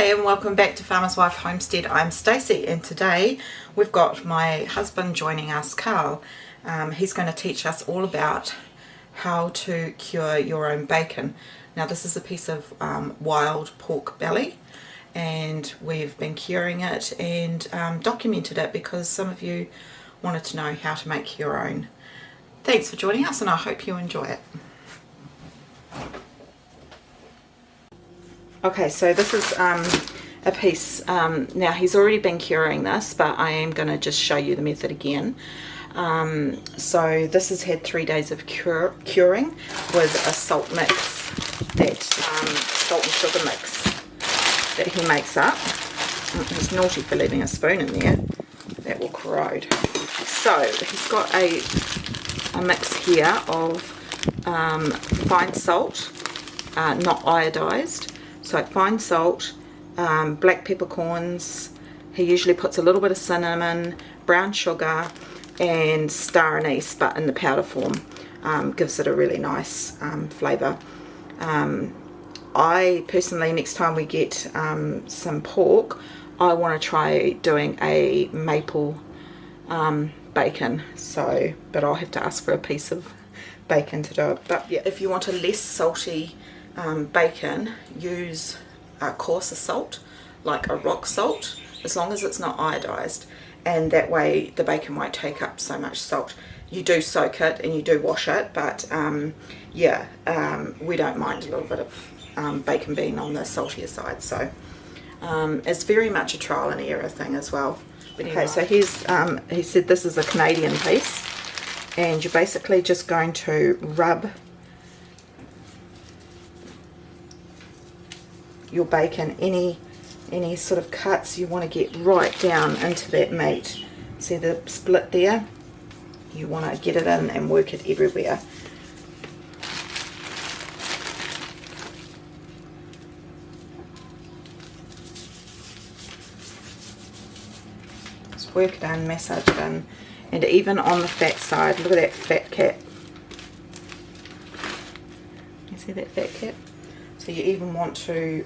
Hi and welcome back to Farmer's Wife Homestead. I'm Stacey and today we've got my husband joining us, Karl. He's going to teach us all about how to cure your own bacon. Now this is a piece of wild pork belly and we've been curing it and documented it because some of you wanted to know how to make your own. Thanks for joining us and I hope you enjoy it. Okay, so this is a piece, now he's already been curing this, but I am going to just show you the method again. So this has had 3 days of curing with a salt mix, that salt and sugar mix that he makes up. He's naughty for leaving a spoon in there, that will corrode. So he's got a mix here of fine salt, not iodized. So fine salt, black peppercorns, he usually puts a little bit of cinnamon, brown sugar and star anise, but in the powder form. Gives it a really nice flavour. I personally, next time we get some pork, I want to try doing a maple bacon, but I'll have to ask for a piece of bacon to do it. But yeah, if you want a less salty bacon, use coarser salt, like a rock salt, as long as it's not iodized, and that way the bacon won't take up so much salt. You do soak it and you do wash it, but yeah, we don't mind a little bit of bacon being on the saltier side, so it's very much a trial and error thing as well. Okay, so here's he said this is a Canadian piece, and you're basically just going to rub your bacon, any sort of cuts you want to get right down into that meat. See the split there? You want to get it in and work it everywhere. Just work it in, massage it in, and even on the fat side, look at that fat cap. You see that fat cap? So you even want to,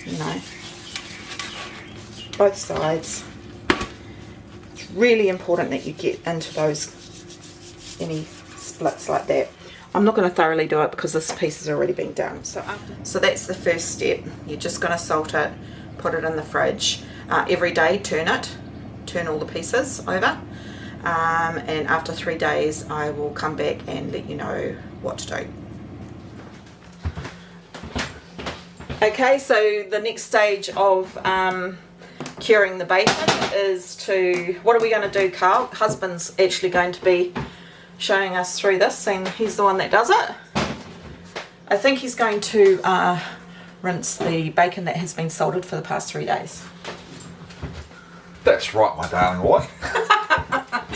you know, both sides. It's really important that you get into those, any splits like that. I'm not going to thoroughly do it because this piece has already been done. So that's the first step. You're just going to salt it, put it in the fridge. Every day turn all the pieces over. And after 3 days I will come back and let you know what to do. Okay, so the next stage of curing the bacon is to, what are we going to do, Karl? Husband's actually going to be showing us through this, and he's the one that does it. I think he's going to rinse the bacon that has been salted for the past 3 days. That's right, my darling wife.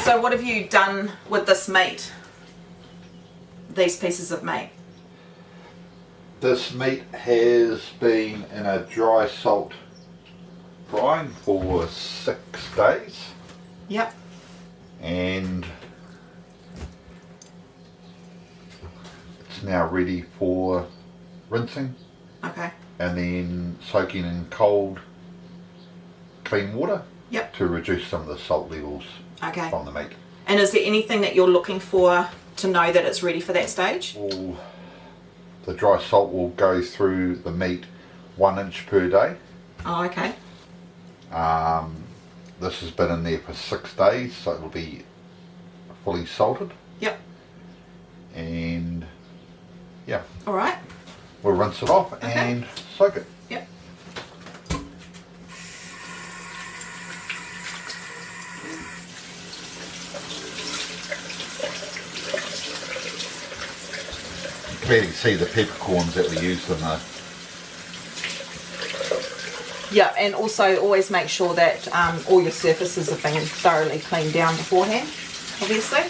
So what have you done with this meat? These pieces of meat? This meat has been in a dry salt brine for 6 days. Yep. And it's now ready for rinsing. Okay. And then soaking in cold, clean water. Yep. To reduce some of the salt levels from the meat. And is there anything that you're looking for to know that it's ready for that stage? Well, the dry salt will go through the meat 1 inch per day. Oh, okay. This has been in there for 6 days, so it'll be fully salted. Yep. And yeah. All right. We'll rinse it off and soak it. Yep. Clearly see the peppercorns that we used in the... Yeah, and also always make sure that all your surfaces have been thoroughly cleaned down beforehand, obviously.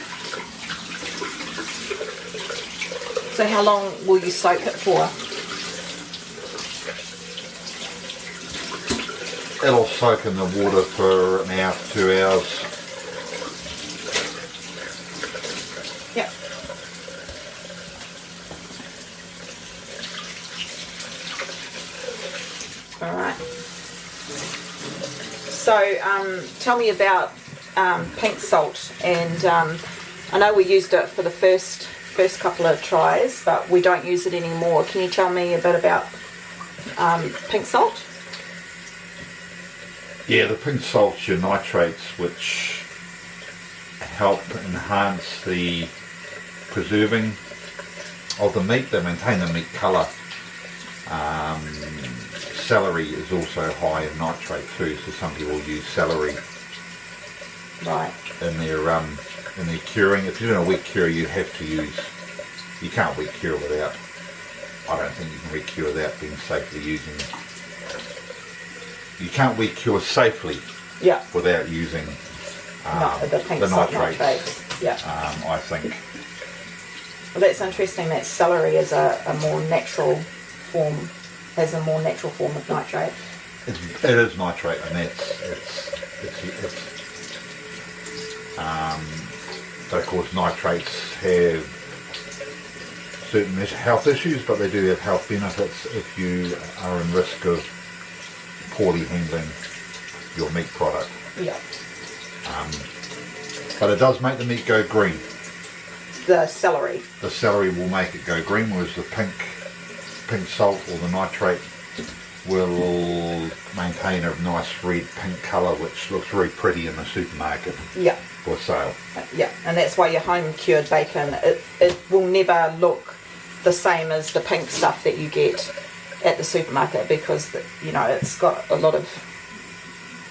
So how long will you soak it for? It'll soak in the water for an hour to 2 hours. Yep. So tell me about pink salt, and I know we used it for the first couple of tries, but we don't use it anymore. Can you tell me a bit about pink salt? Yeah, the pink salt's your nitrates, which help enhance the preserving of the meat. They maintain the meat colour. Celery is also high in nitrate too, so some people use celery in their curing. If you're doing a wet cure, you have to use. You can't wet cure without. I don't think you can wet cure without being safely using. You can't wet cure safely. Yeah. Without using the pink salt nitrates. Yeah. I think. Well, that's interesting that celery is a more natural form. Has a more natural form of nitrate. It is nitrate, and but of course nitrates have certain health issues, but they do have health benefits if you are in risk of poorly handling your meat product. Yeah. But it does make the meat go green. The celery. The celery will make it go green, whereas the pink salt or the nitrate will maintain a nice red pink colour, which looks very pretty in the supermarket. Yeah. For sale. Yeah, and that's why your home cured bacon, it will never look the same as the pink stuff that you get at the supermarket, because it's got a lot of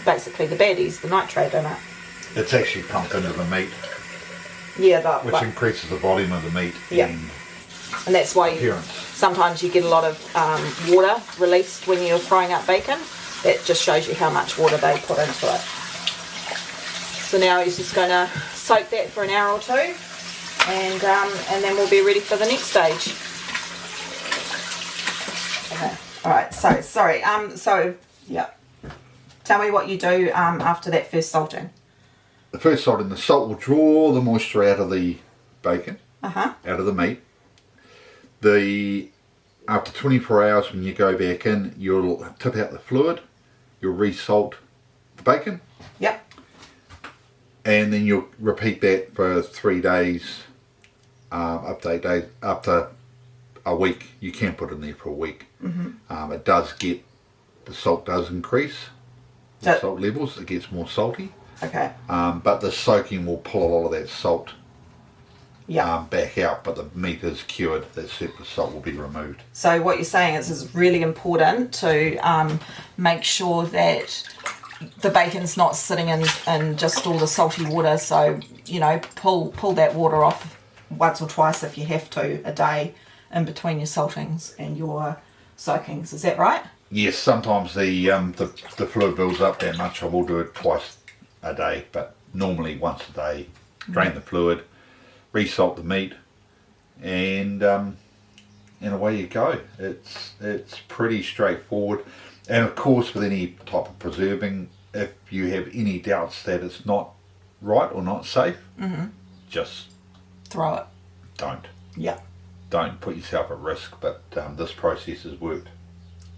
basically the baddies, the nitrate in it. It's actually pumped into the meat. Yeah, which increases the volume of the meat. Yeah. And that's why sometimes you get a lot of water released when you're frying up bacon. That just shows you how much water they put into it. So now he's just going to soak that for an hour or two, and then we'll be ready for the next stage. Okay. All right. So sorry. So yeah. Tell me what you do after that first salting. The first salting, the salt will draw the moisture out of the bacon, out of the meat. After 24 hours, when you go back in, you'll tip out the fluid. You'll re-salt the bacon. Yep. And then you'll repeat that for 3 days, up to a week. You can put it in there for a week. Mm-hmm. The salt does increase. The salt levels, it gets more salty. Okay. But the soaking will pull a lot of that salt back out, but the meat is cured. That surplus salt will be removed. So what you're saying is it's really important to make sure that the bacon's not sitting in just all the salty water. So, pull that water off once or twice if you have to a day in between your saltings and your soakings. Is that right? Yes, sometimes the fluid builds up that much. I will do it twice a day, but normally once a day. Drain the fluid, re-salt the meat, and away you go. It's pretty straightforward. And of course, with any type of preserving, if you have any doubts that it's not right or not safe, just throw it. Don't. Yeah. Don't put yourself at risk. But this process has worked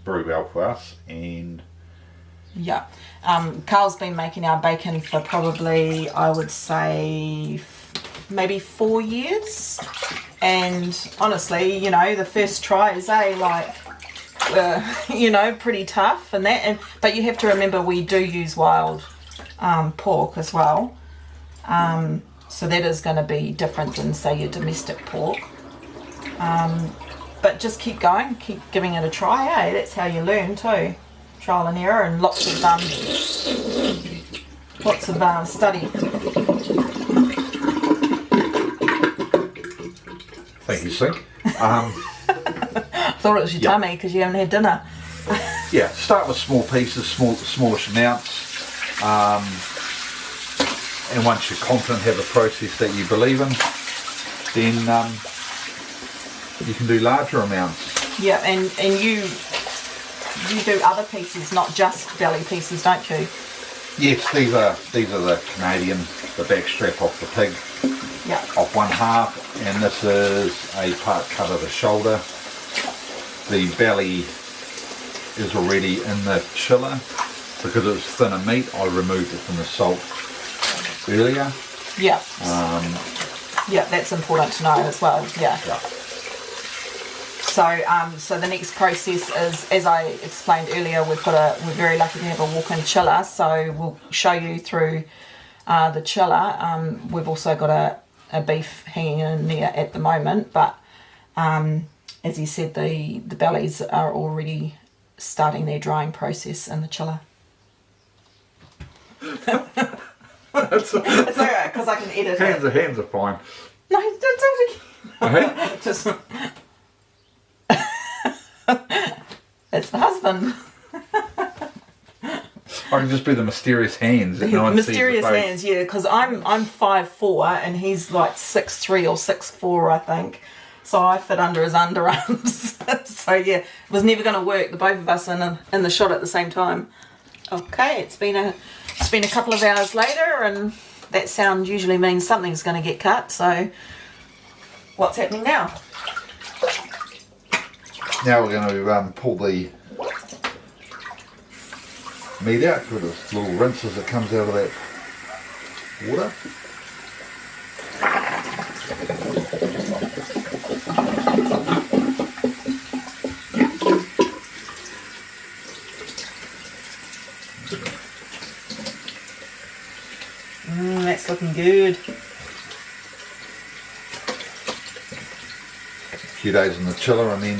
very well for us, and yeah. Karl's been making our bacon for probably, I would say, maybe 4 years. And honestly, the first tries, pretty tough and that. But you have to remember we do use wild pork as well. So that is going to be different than, say, your domestic pork. But just keep going, keep giving it a try, That's how you learn too. Trial and error, and lots of study. Thank you, Sink. I thought it was your tummy because you haven't had dinner. Yeah, start with small pieces, smallish amounts, and once you're confident, have a process that you believe in, then you can do larger amounts. Yeah, and you do other pieces, not just belly pieces, don't you? Yes, these are the Canadian, the back strap off the pig, off one half, and this is a part cut of the shoulder. The belly is already in the chiller, because it's thinner meat, I removed it from the salt earlier. Yeah. Yeah, that's important to know as well. Yeah. Yeah. So the next process is, as I explained earlier, we're very lucky to have a walk-in chiller. So we'll show you through the chiller. We've also got a beef hanging in there at the moment, but as you said, the bellies are already starting their drying process in the chiller. It's alright, because I can edit it. Hands are fine. No, don't do it again. Just... It's the husband. I can just be the mysterious hands. That no one Mysterious sees hands, yeah, because I'm 5'4" and he's like 6'3" or 6'4", I think. So I fit under his underarms. So yeah, it was never going to work. The both of us in the shot at the same time. Okay, it's been a couple of hours later, and that sound usually means something's going to get cut. So what's happening now? Now we're going to pull the meat out with this little rinses that comes out of that water. That's looking good. A few days in the chiller, and then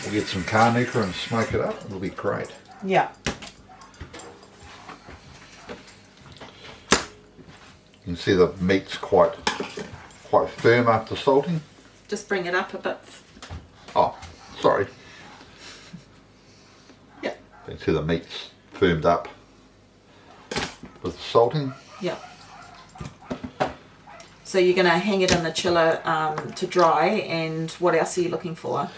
we'll get some Karnuka and smoke it up. It'll be great. Yeah. You can see the meat's quite firm after salting. Just bring it up a bit. Oh, sorry. Yeah. You can see the meat's firmed up with the salting. Yeah. So you're going to hang it in the chiller to dry, and what else are you looking for?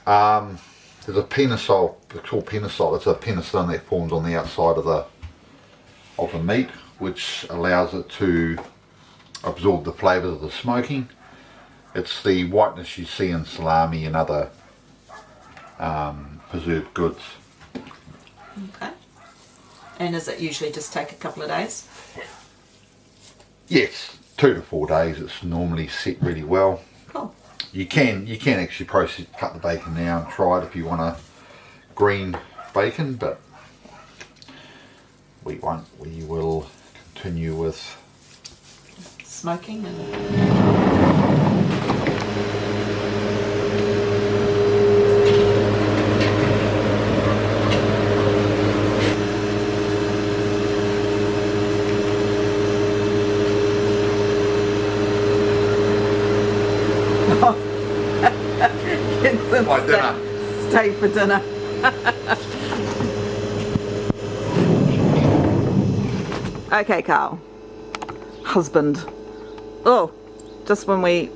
There's a penicillin. It's called penicillin. It's a penicillin that forms on the outside of the meat, which allows it to absorb the flavours of the smoking. It's the whiteness you see in salami and other preserved goods. Okay. And does it usually just take a couple of days? Yes, 2 to 4 days. It's normally set really well. Cool. You can actually cut the bacon now and try it if you want a green bacon, but we won't. We will continue with Smoking and... my dinner. Stay for dinner. Okay, Karl. Husband. Oh, just when we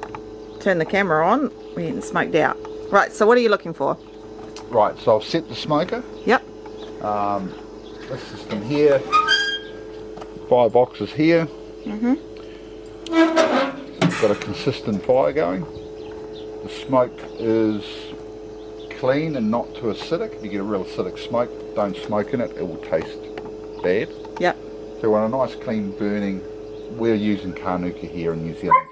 turn the camera on, we getting smoked out. Right, so what are you looking for? Right, so I've set the smoker. Yep. This system here, 5 boxes here. Got a consistent fire going. The smoke is clean and not too acidic. If you get a real acidic smoke, don't smoke in it, it will taste bad. Yep. So we want a nice clean burning. We're using Karnuka here in New Zealand.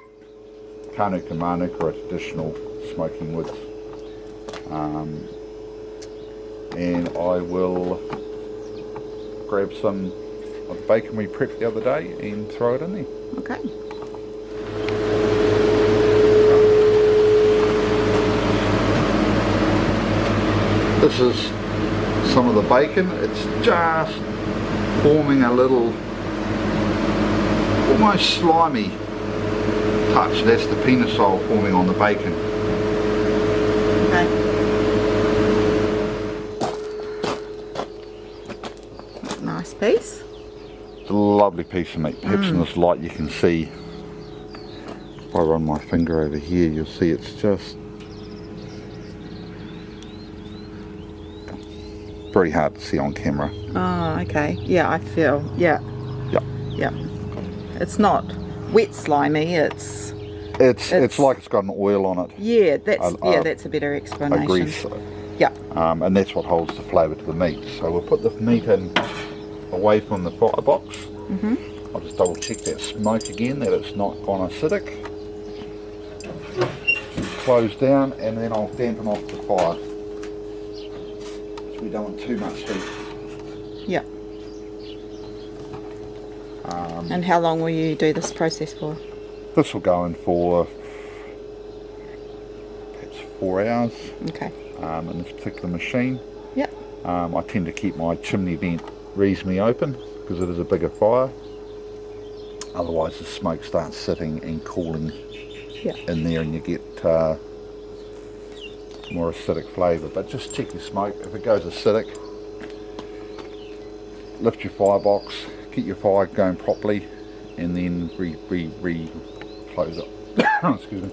Karnuka and Manuka are traditional smoking woods. And I will grab some of the bacon we prepped the other day and throw it in there. Okay. This is some of the bacon. It's just forming a little, almost slimy touch. That's the penicillin forming on the bacon. Okay. Nice piece. It's a lovely piece of meat. Perhaps in this light you can see, if I run my finger over here, you'll see it's just very hard to see on camera. Oh, okay. Yeah, I feel. Yeah. Yeah. Yeah. It's not wet slimy. It's like it's got an oil on it. Yeah, that's that's a better explanation. A grease. Yep. And that's what holds the flavour to the meat. So we'll put the meat in away from the firebox. I'll just double check that smoke again, that it's not gone acidic. Close down, and then I'll dampen off the fire, so we don't want too much heat. Yep. And how long will you do this process for? This will go in for perhaps 4 hours. Okay. In this particular machine. Yep. I tend to keep my chimney vent reasonably open because it is a bigger fire. Otherwise the smoke starts sitting and cooling in there, and you get more acidic flavour. But just check your smoke. If it goes acidic, lift your firebox, get your fire going properly, and then close up. Excuse me.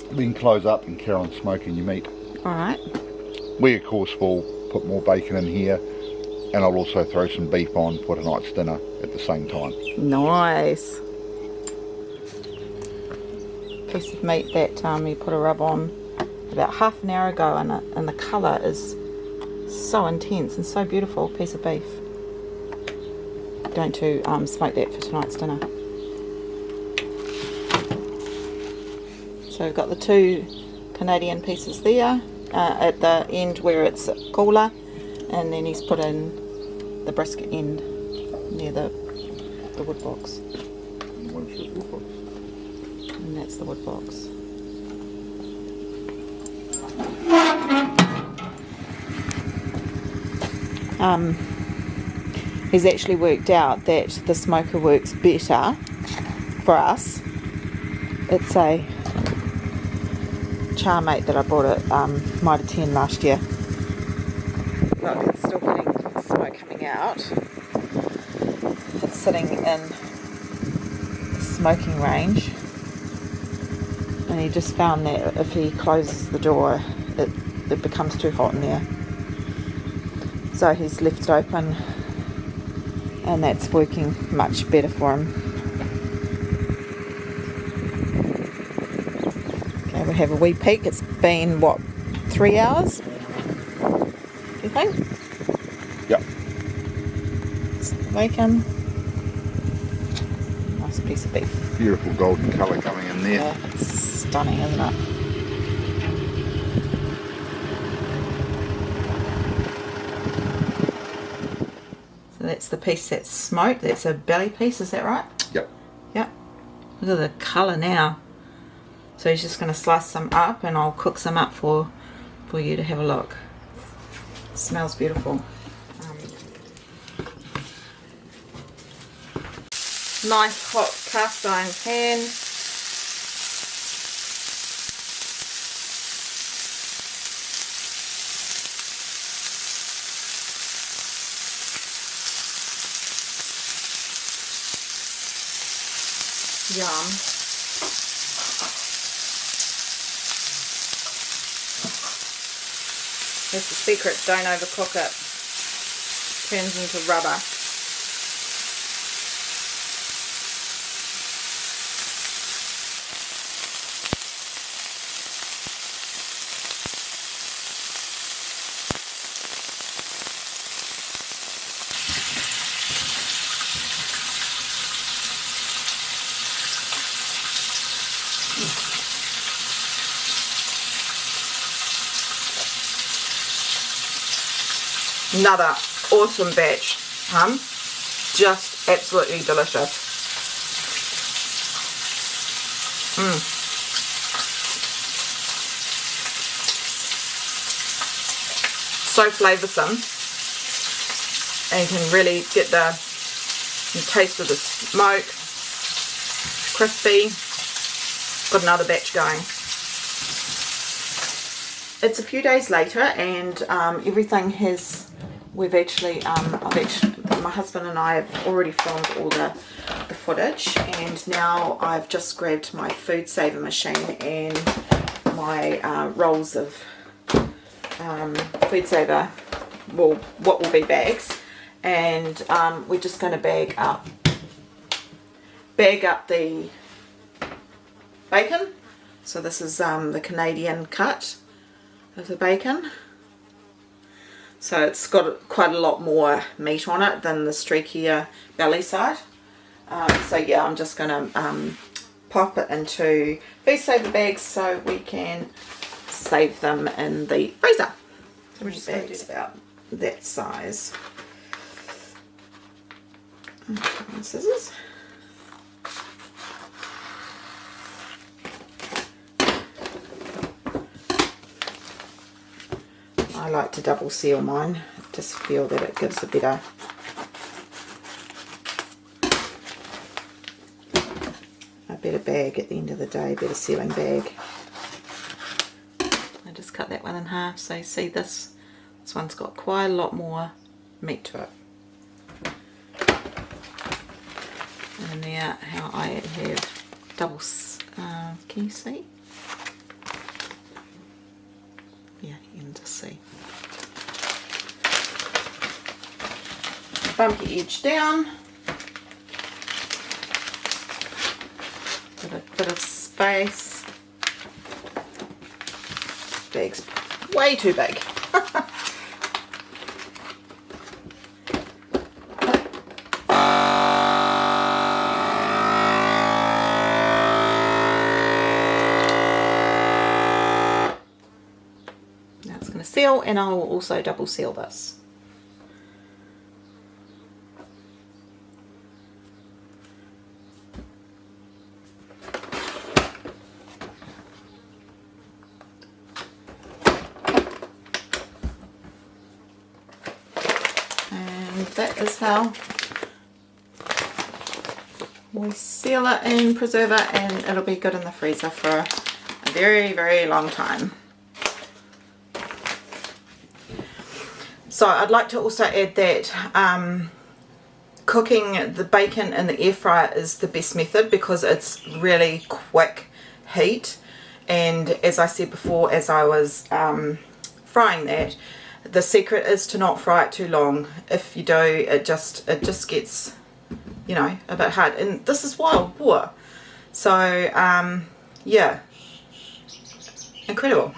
Then close up and carry on smoking your meat. Alright. We of course will put more bacon in here, and I'll also throw some beef on for tonight's dinner at the same time. Nice. Piece of meat that you put a rub on about half an hour ago, and the colour is so intense and so beautiful. Piece of beef. Going to smoke that for tonight's dinner. So we've got the 2 Canadian pieces there at the end where it's cooler, and then he's put in the brisket end near the wood box. And that's the wood box. He's actually worked out that the smoker works better for us. It's a Charmate that I bought at Mitre 10 last year. Look, it's still getting smoke coming out. It's sitting in the smoking range, and he just found that if he closes the door, it becomes too hot in there. So he's left it open, and that's working much better for him. Okay, we'll have a wee peek. It's been, what, 3 hours? Do you think? Yep. Bacon. Nice piece of beef. Beautiful golden colour coming in there. Yeah, it's stunning, isn't it? So that's the piece that's smoked. That's a belly piece, is that right? Yep. Yep. Look at the colour now. So he's just going to slice some up, and I'll cook some up for you to have a look. It smells beautiful. Nice hot cast iron pan. Yum. That's the secret, don't overcook it. Turns into rubber. Another awesome batch, just absolutely delicious. So flavoursome, and you can really get the taste of the smoke. Crispy. Got another batch going. It's a few days later, and everything has. We've actually, my husband and I have already filmed all the footage, and now I've just grabbed my food saver machine and my rolls of food saver, well, what will be bags, and we're just going to bag up the bacon. So this is the Canadian cut. of the bacon. So it's got quite a lot more meat on it than the streakier belly side. So yeah, I'm just going to pop it into food saver bags so we can save them in the freezer. So we're just going to do about that size. Okay, scissors. I like to double seal mine. Just feel that it gives a better bag at the end of the day, better sealing bag. I just cut that one in half, so you see this one's got quite a lot more meat to it. And now how I have double, can you see? Yeah, you can just see. Bump your edge down. Bit of space. Bag's way too big. Now it's going to seal, and I will also double seal this. That is how we seal it and preserve it, and it'll be good in the freezer for a very, very long time. So I'd like to also add that cooking the bacon in the air fryer is the best method because it's really quick heat, and as I said before, as I was frying that, the secret is to not fry it too long. If you do, it just gets, you know, a bit hard. And this is wild boar. So, yeah. Incredible.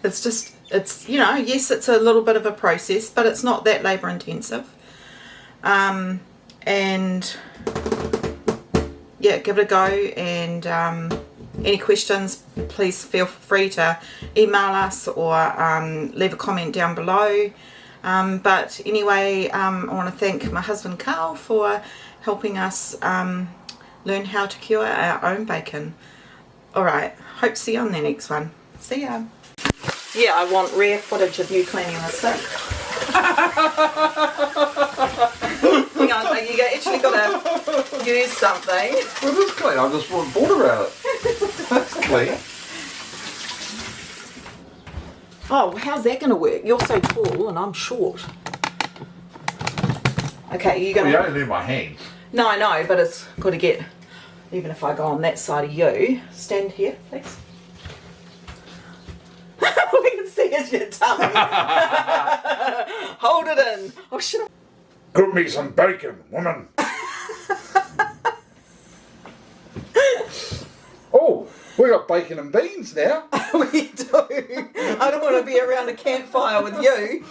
It's, you know, yes, it's a little bit of a process, but it's not that labour intensive. And, yeah, give it a go. And, any questions, please feel free to email us or leave a comment down below. But anyway, I want to thank my husband Karl for helping us learn how to cure our own bacon. Alright, hope to see you on the next one. See ya. Yeah, I want rare footage of you cleaning the sink. Hang on, you actually got to use something. Well, this is clean. I just want bored about it. That's clean. Oh, how's that going to work? You're so tall and I'm short. Okay, you're going to... Well, you only need my hands. No, I know, but it's got to get... Even if I go on that side of you. Stand here, please. All we can see is your tummy. Hold it in. Oh, shit. Cook me some bacon, woman. Oh, we got bacon and beans now. We do. I don't want to be around a campfire with you.